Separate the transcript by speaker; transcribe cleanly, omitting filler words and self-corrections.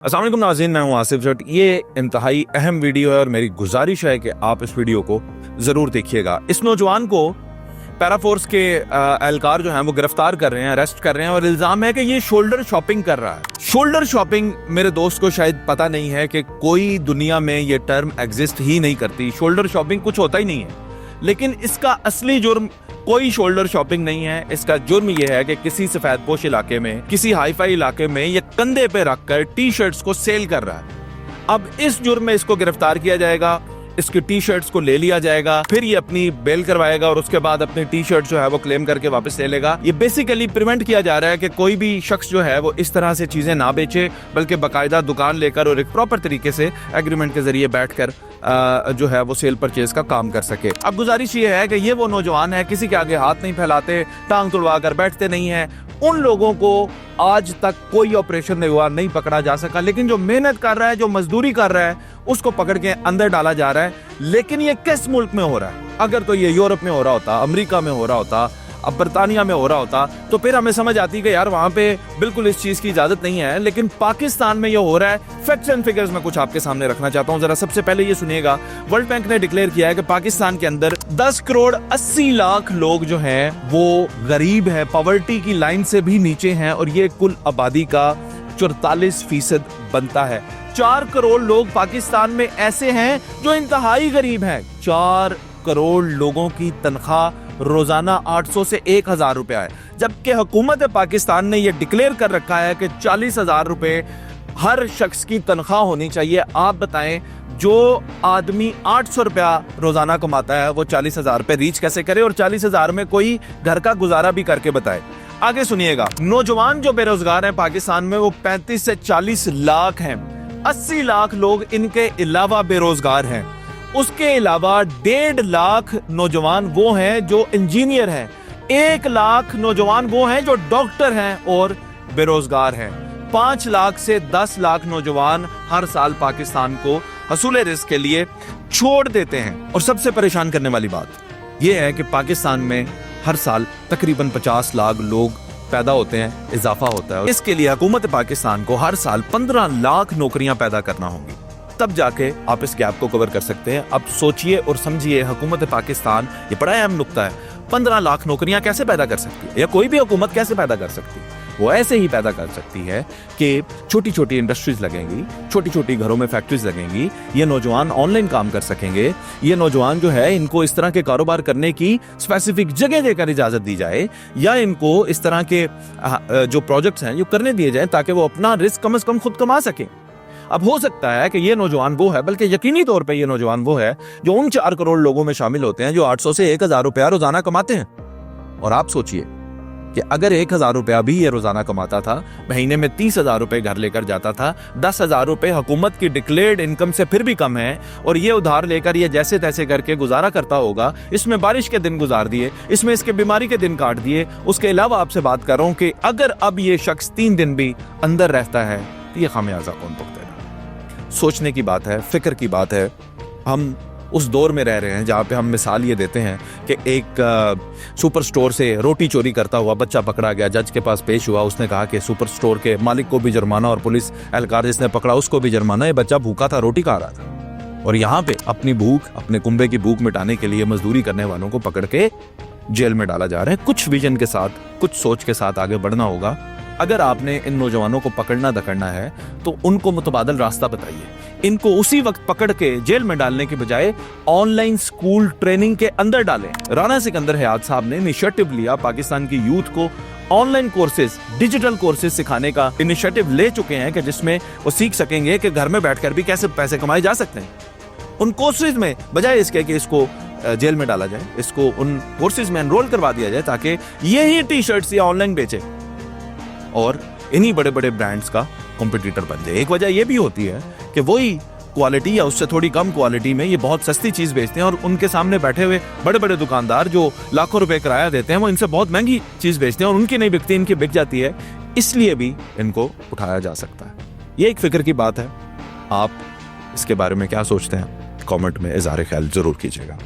Speaker 1: अस्सलाम वालेकुम नाज़रीन, मैं हूं आसिफ जट। ये इंतहाई अहम वीडियो है और मेरी गुजारिश है कि आप इस वीडियो को ज़रूर देखिएगा। इस नौजवान को पैराफोर्स के एहलकार जो हैं वो गिरफ्तार कर रहे हैं, अरेस्ट कर रहे हैं और इल्ज़ाम है कि ये शोल्डर शॉपिंग कर रहा है। शोल्डर शॉपिंग मेरे दोस्त को शायद पता नहीं है कि कोई दुनिया में ये टर्म एग्जिस्ट ही नहीं करती। शोल्डर शॉपिंग कुछ होता ही नहीं है, लेकिन इसका असली जुर्म कोई शोल्डर शॉपिंग नहीं है। इसका जुर्म यह है कि किसी सफेद पोश इलाके में, किसी हाईफाई इलाके में ये कंधे पे रखकर टी शर्ट्स को सेल कर रहा है। अब इस जुर्म में इसको गिरफ्तार किया जाएगा, इसकी टी शर्ट्स को ले लिया जाएगा, फिर ये अपनी बेल करवाएगा और उसके बाद अपनी टी शर्ट जो है वो क्लेम करके वापस ले लेगा। ये बेसिकली प्रिवेंट किया जा रहा है कि कोई भी शख्स जो है वो इस तरह से चीजें ना बेचे, बल्कि बाकायदा दुकान लेकर और एक प्रॉपर तरीके से एग्रीमेंट के जरिए बैठकर जो है वो सेल परचेज का काम कर सके। अब गुजारिश ये है कि ये वो नौजवान है, किसी के आगे हाथ नहीं फैलाते, टांग तुड़वा कर बैठते नहीं है। उन लोगों को आज तक कोई ऑपरेशन हुआ नहीं पकड़ा जा सका, लेकिन जो मेहनत कर रहा है, जो मजदूरी कर रहा है, उसको पकड़ के अंदर डाला जा रहा है। लेकिन ये किस मुल्क में हो रहा है? अगर तो ये यूरोप में हो रहा होता, अमेरिका में हो रहा होता, अब बरतानिया में हो रहा होता, तो फिर हमें समझ आती कि यार वहां पे बिल्कुल इस चीज की इजाजत नहीं है। लेकिन पाकिस्तान में ये हो रहा है। फैक्ट्स एंड फिगर्स में कुछ आपके सामने रखना चाहता हूं। जरा सबसे पहले ये सुनिएगा, वर्ल्ड बैंक ने डिक्लेयर किया है कि पाकिस्तान के अंदर 10 करोड़ 80 लाख लोग जो हैं वो गरीब है, पॉवर्टी की लाइन से भी नीचे हैं, और ये कुल आबादी का 44% बनता है। 4 करोड़ लोग पाकिस्तान में ऐसे हैं जो इंतहाई गरीब हैं। 4 करोड़ लोगों की तनख्वाह रोजाना 800 से 1000 रुपया है, जबकि हुकूमत पाकिस्तान ने यह डिक्लेयर कर रखा है कि 40,000 रुपए हर शख्स की तनख्वाह होनी चाहिए। आप बताएं, जो आदमी 800 रुपया रोजाना कमाता है वो 40,000 रुपए रीच कैसे करे, और 40,000 में कोई घर का गुजारा भी करके बताए। आगे सुनिएगा, नौजवान जो बेरोजगार हैं पाकिस्तान में वो 35 से 40 लाख हैं। 80 लाख लोग इनके अलावा बेरोजगार हैं। उसके अलावा 1.5 लाख नौजवान वो हैं जो इंजीनियर हैं। 1 लाख नौजवान वो हैं जो डॉक्टर हैं और बेरोजगार हैं। 5 लाख से 10 लाख नौजवान हर साल पाकिस्तान को हसूल रिज़्क़ के लिए छोड़ देते हैं। और सबसे परेशान करने वाली बात यह है कि पाकिस्तान में हर साल तकरीबन 50 लाख लोग पैदा होते हैं, इजाफा होता है। इसके लिए हुकूमत पाकिस्तान को हर साल 15 लाख नौकरियां पैदा करना होंगी, तब जाके आप इस गैप को कवर कर सकते हैं। अब सोचिए और समझिए, हुकूमत पाकिस्तान, ये बड़ा अहम नुक्ता है, 15 लाख नौकरियां कैसे पैदा कर सकती है, या कोई भी हुकूमत कैसे पैदा कर सकती है? वो ऐसे ही पैदा कर सकती है कि छोटी छोटी इंडस्ट्रीज लगेंगी, छोटी छोटी घरों में फैक्ट्रीज लगेंगी, ये नौजवान ऑनलाइन काम कर सकेंगे। ये नौजवान जो है, इनको इस तरह के कारोबार करने की स्पेसिफिक जगह देकर इजाजत दी जाए, या इनको इस तरह के जो प्रोजेक्ट्स हैं जो करने दिए जाए, ताकि वो अपना रिस्क कम से कम खुद कमा सकें। अब हो सकता है कि ये नौजवान वो है, बल्कि यकीनी तौर पे ये नौजवान वो है जो उन 4 करोड़ लोगों में शामिल होते हैं जो 800 से 1000 रुपया रोजाना कमाते हैं। और आप सोचिए कि अगर 1000 रुपया भी ये रोजाना कमाता था, महीने में 30,000 रुपए घर लेकर जाता था, 10,000 रुपए हुकूमत की डिक्लेयर्ड इनकम से फिर भी कम है, और ये उधार लेकर ये जैसे तैसे करके गुजारा करता होगा। इसमें बारिश के दिन गुजार दिए, इसमें इसके बीमारी के दिन काट दिए। उसके अलावा आपसे बात कर रहा हूं कि अगर अब ये शख्स 3 दिन भी अंदर रहता है तो ये खामियाजा कौन भुगतेगा? सोचने की बात है, फिक्र की बात है। हम उस दौर में रह रहे हैं जहाँ पे हम मिसाल ये देते हैं कि एक सुपर स्टोर से रोटी चोरी करता हुआ बच्चा पकड़ा गया, जज के पास पेश हुआ, उसने कहा कि सुपर स्टोर के मालिक को भी जुर्माना और पुलिस एहलकार जिसने पकड़ा उसको भी जुर्माना। ये बच्चा भूखा था, रोटी खा रहा था, और यहाँ पे अपनी भूख, अपने कुंबे की भूख मिटाने के लिए मजदूरी करने वालों को पकड़ के जेल में डाला जा रहा है। कुछ विजन के साथ, कुछ सोच के साथ आगे बढ़ना होगा। अगर आपने इन नौजवानों को पकड़ना दकड़ना है तो उनको मुतबादल रास्ता बताइए। इनको उसी वक्त पकड़ के जेल में डालने के बजाय ऑनलाइन स्कूल ट्रेनिंग के अंदर डालें। राना सिकंदर हयात साहब ने इनिशिएटिव लिया, पाकिस्तान की यूथ को ऑनलाइन कोर्सेज, डिजिटल कोर्सेज सिखाने का इनिशिएटिव ले चुके हैं कि जिसमें वो सीख सकेंगे कि घर में बैठकर भी कैसे पैसे कमाए जा सकते हैं। उन कोर्सेज में बजाय इसके कि इसको जेल में डाला जाए, इसको उन कोर्सेज में एनरोल करवा दिया जाए ताकि यही टी शर्ट्स या ऑनलाइन बेचे और इन्हीं बड़े बड़े ब्रांड्स का कॉम्पिटिटर बन जाए। एक वजह यह भी होती है कि वही क्वालिटी या उससे थोड़ी कम क्वालिटी में ये बहुत सस्ती चीज बेचते हैं, और उनके सामने बैठे हुए बड़े बड़े दुकानदार जो लाखों रुपए किराया देते हैं वो इनसे बहुत महंगी चीज बेचते हैं, और उनकी नहीं बिकती, इनकी बिक जाती है। इसलिए भी इनको उठाया जा सकता है। ये एक फिक्र की बात है। आप इसके बारे में क्या सोचते हैं? कमेंट में इज़हार ख्याल जरूर कीजिएगा।